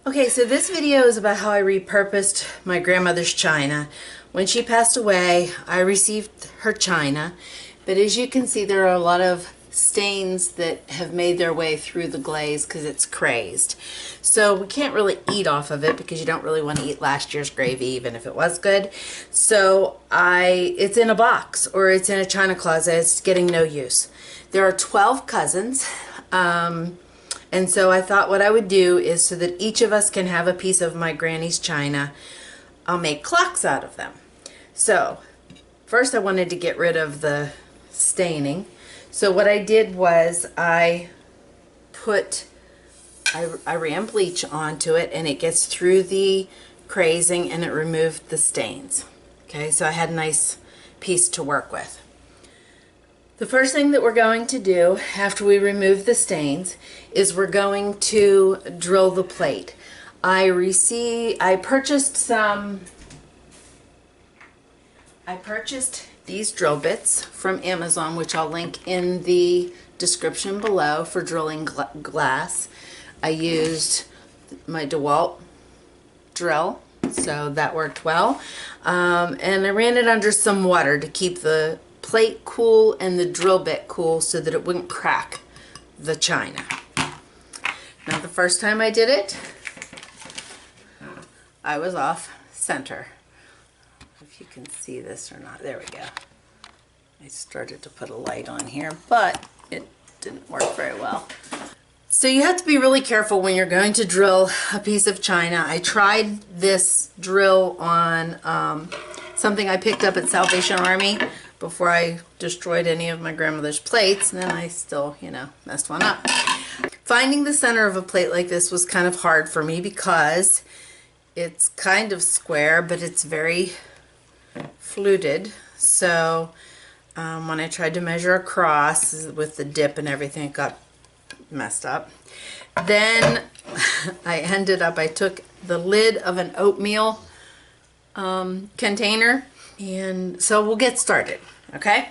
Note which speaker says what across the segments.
Speaker 1: Okay, so this video is about how I repurposed my grandmother's china. When she passed away, I received her china, but as you can see, there are a lot of stains that have made their way through the glaze because it's crazed. So we can't really eat off of it because you don't really want to eat last year's gravy, even if it was good. So it's in a box or it's in a china closet. It's getting no use. There are 12 cousins. And so I thought what I would do is, so that each of us can have a piece of my granny's china, I'll make clocks out of them. So first I wanted to get rid of the staining. So what I did was I ran bleach onto it, and it gets through the crazing and it removed the stains. Okay, so I had a nice piece to work with. The first thing that we're going to do after we remove the stains is we're going to drill the plate. I purchased these drill bits from Amazon, which I'll link in the description below, for drilling glass. I used my DeWalt drill, so that worked well. And I ran it under some water to keep the plate cool and the drill bit cool so that it wouldn't crack the china. Now the first time I did it, I was off center. If you can see this or not, there we go. I started to put a light on here, but it didn't work very well. So you have to be really careful when you're going to drill a piece of china. I tried this drill on something I picked up at Salvation Army before I destroyed any of my grandmother's plates, and then I still, messed one up. Finding the center of a plate like this was kind of hard for me because it's kind of square, but it's very fluted. So when I tried to measure across with the dip and everything, it got messed up. Then I took the lid of an oatmeal container, and so we'll get started. Okay,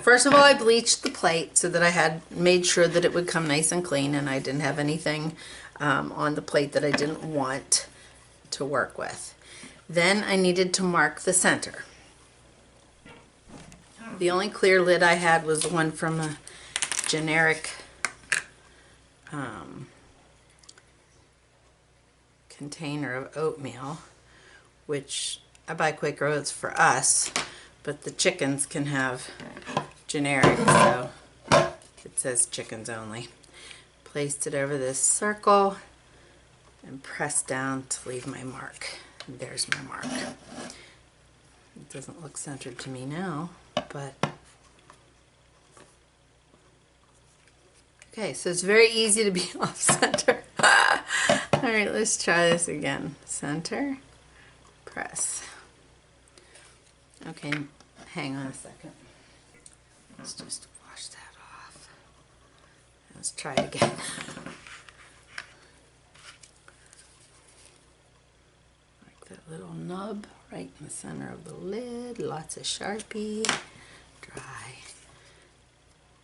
Speaker 1: first of all, I bleached the plate so that I had made sure that it would come nice and clean, and I didn't have anything on the plate that I didn't want to work with. Then I needed to mark the center. The only clear lid I had was the one from a generic container of oatmeal, which I buy Quaker Oats for us, but the chickens can have generic, so it says chickens only. Placed it over this circle and pressed down to leave my mark. And there's my mark. It doesn't look centered to me now, but okay, so it's very easy to be off center. Alright, let's try this again. Center, press. Okay, hang on a second. Let's just wash that off. Let's try it again. Like that little nub right in the center of the lid. Lots of Sharpie. Dry.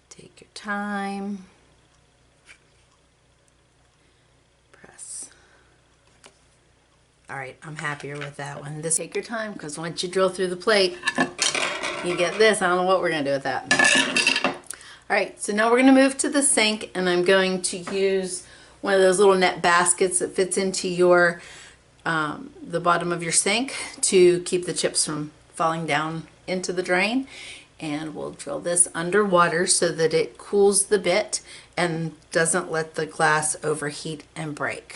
Speaker 1: Take your time. Press. Alright, I'm happier with that one. Take your time, because once you drill through the plate, you get this. I don't know what we're going to do with that. Alright, so now we're going to move to the sink, and I'm going to use one of those little net baskets that fits into your the bottom of your sink to keep the chips from falling down into the drain. And we'll drill this underwater so that it cools the bit and doesn't let the glass overheat and break.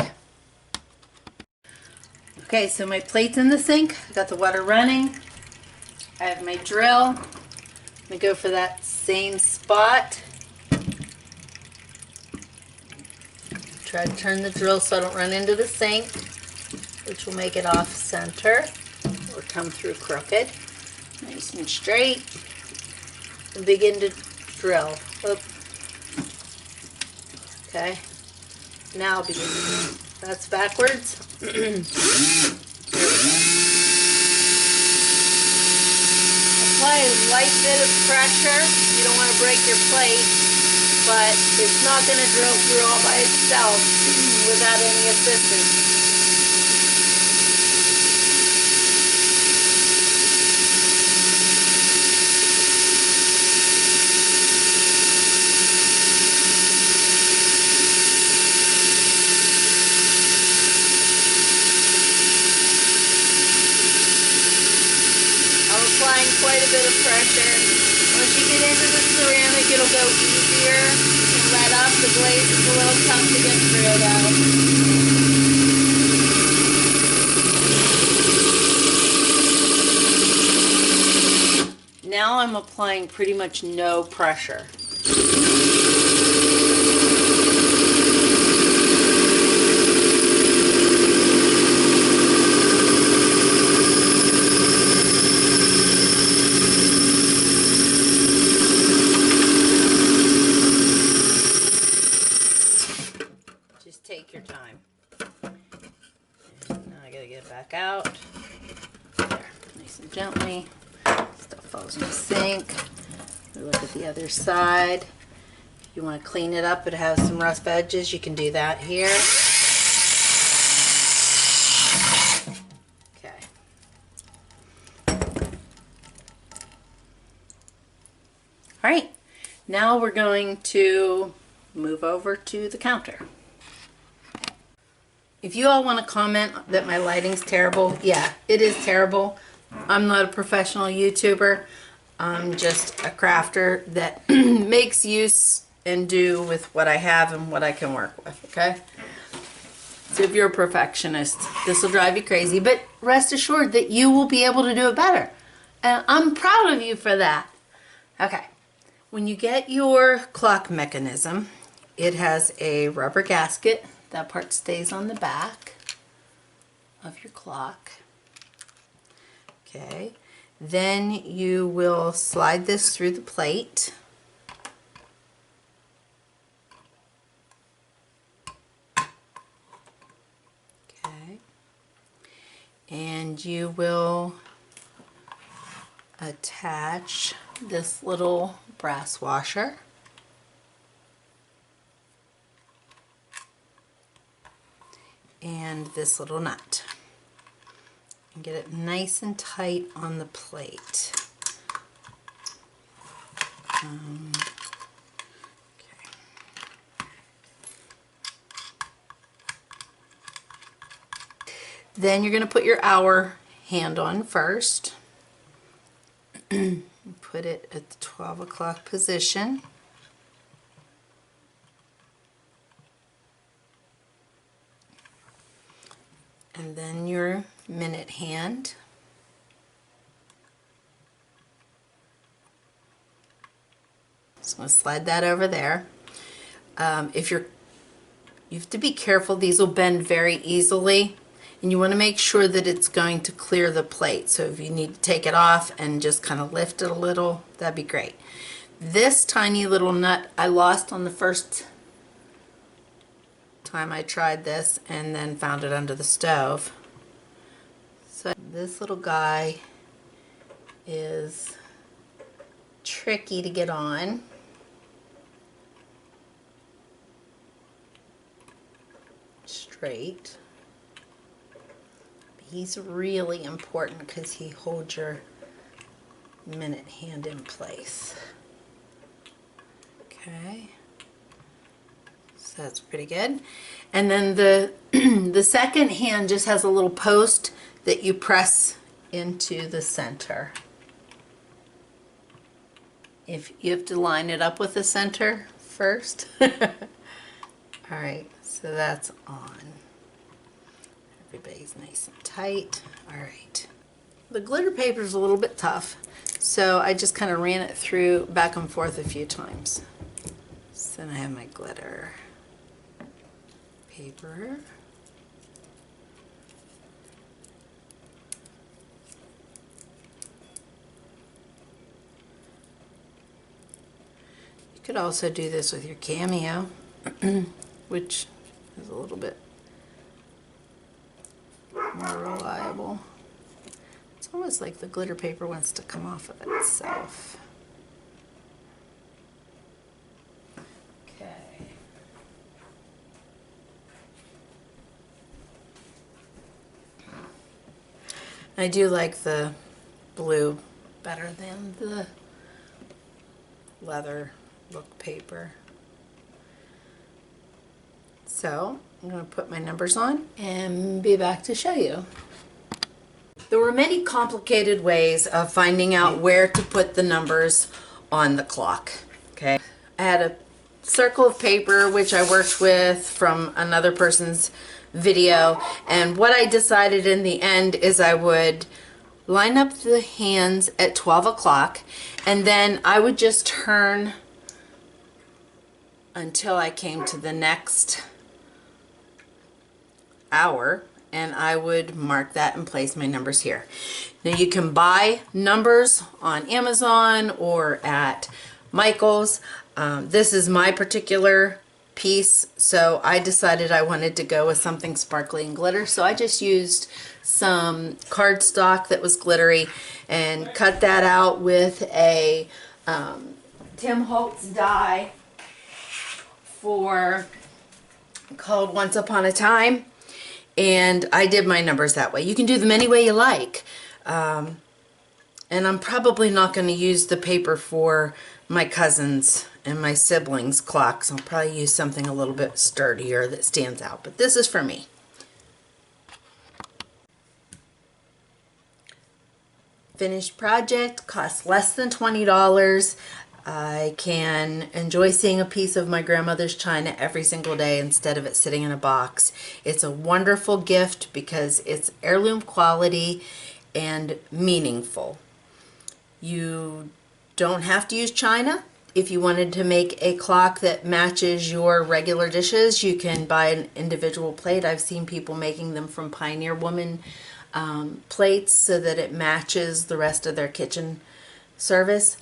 Speaker 1: Okay, so my plate's in the sink. I've got the water running. I have my drill. I'm going to go for that same spot. Try to turn the drill so I don't run into the sink, which will make it off center or come through crooked. Nice and straight. And begin to drill. Oop. Okay. Now begin. That's backwards. There we go. Apply a light bit of pressure. You don't want to break your plate, but it's not going to drill through all by itself without any assistance. quite a bit of pressure. Once you get into the ceramic, it'll go easier. You can let up. The glaze is a little tough to get through though. Now I'm applying pretty much no pressure. Just take your time. And now I gotta get it back out. There, nice and gently. Stuff falls in the sink. We look at the other side. If you want to clean it up, it has some rough edges, you can do that here. Okay. All right, now we're going to move over to the counter. If you all want to comment that my lighting's terrible, yeah, it is terrible. I'm not a professional YouTuber. I'm just a crafter that makes use and do with what I have and what I can work with, okay? So if you're a perfectionist, this will drive you crazy, but rest assured that you will be able to do it better. And I'm proud of you for that. Okay, when you get your clock mechanism, it has a rubber gasket. That part stays on the back of your clock. Okay, then you will slide this through the plate. Okay, and you will attach this little brass washer. And this little nut. And get it nice and tight on the plate. Okay. Then you're going to put your hour hand on first. Put it at the 12 o'clock position. And then your minute hand. So I'm going to slide that over there. You have to be careful, these will bend very easily, and you want to make sure that it's going to clear the plate. So if you need to take it off and just kind of lift it a little, that'd be great. This tiny little nut I lost on the first time I tried this and then found it under the stove. So this little guy is tricky to get on. Straight. He's really important because he holds your minute hand in place. Okay. So that's pretty good. And then the second hand just has a little post that you press into the center. If you have to line it up with the center first. Alright, so that's on. Everybody's nice and tight. Alright. The glitter paper is a little bit tough, so I just kind of ran it through back and forth a few times. So then I have my glitter paper. You could also do this with your Cameo, which is a little bit more reliable. It's almost like the glitter paper wants to come off of itself. I do like the blue better than the leather look paper. So I'm going to put my numbers on and be back to show you. There were many complicated ways of finding out where to put the numbers on the clock. Okay, I had a circle of paper which I worked with from another person's video, and what I decided in the end is I would line up the hands at 12 o'clock, and then I would just turn until I came to the next hour, and I would mark that and place my numbers here. Now you can buy numbers on Amazon or at Michael's. This is my particular piece, so I decided I wanted to go with something sparkly and glitter, so I just used some cardstock that was glittery and cut that out with a Tim Holtz die called Once Upon a Time, and I did my numbers that way. You can do them any way you like, and I'm probably not going to use the paper for my cousins and my siblings' clocks. I'll probably use something a little bit sturdier that stands out, but this is for me. Finished project, cost less than $20. I can enjoy seeing a piece of my grandmother's china every single day instead of it sitting in a box. It's a wonderful gift because it's heirloom quality and meaningful. You don't have to use china. If you wanted to make a clock that matches your regular dishes, you can buy an individual plate. I've seen people making them from Pioneer Woman plates so that it matches the rest of their kitchen service.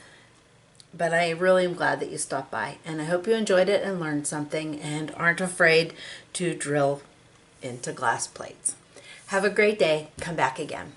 Speaker 1: But I really am glad that you stopped by, and I hope you enjoyed it and learned something and aren't afraid to drill into glass plates. Have a great day. Come back again.